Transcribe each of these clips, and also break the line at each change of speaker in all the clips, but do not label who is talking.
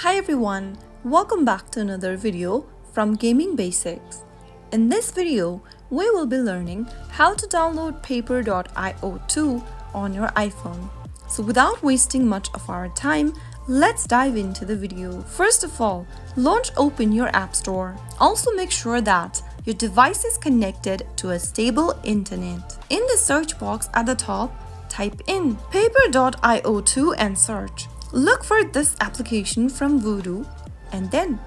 Hi everyone, welcome back to another video from Gaming Basics. In this video, we will be learning how to download Paper.io 2 on your iPhone. So without wasting much of our time, let's dive into the video. First of all, open your App Store. Also make sure that your device is connected to a stable internet. In the search box at the top, type in Paper.io 2 and search. Look for this application from Voodoo and then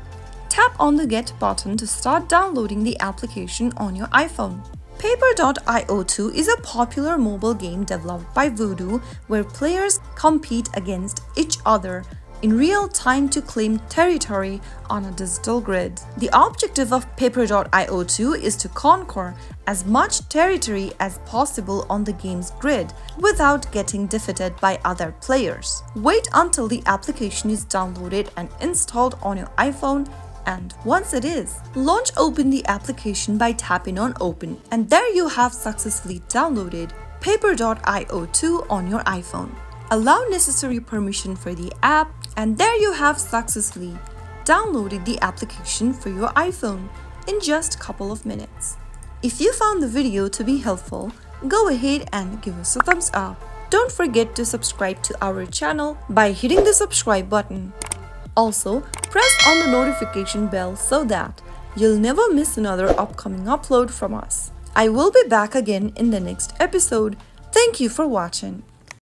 tap on the Get button to start downloading the application on your iPhone. Paper.io 2 is a popular mobile game developed by Voodoo where players compete against each other in real time to claim territory on a digital grid. The objective of Paper.io 2 is to conquer as much territory as possible on the game's grid without getting defeated by other players. Wait until the application is downloaded and installed on your iPhone, and once it is, open the application by tapping on Open, and there you have successfully downloaded Paper.io 2 on your iPhone. Allow necessary permission for the app, and there you have successfully downloaded the application for your iPhone in just a couple of minutes. If you found the video to be helpful, go ahead and give us a thumbs up. Don't forget to subscribe to our channel by hitting the subscribe button. Also, press on the notification bell so that you'll never miss another upcoming upload from us. I will be back again in the next episode. Thank you for watching.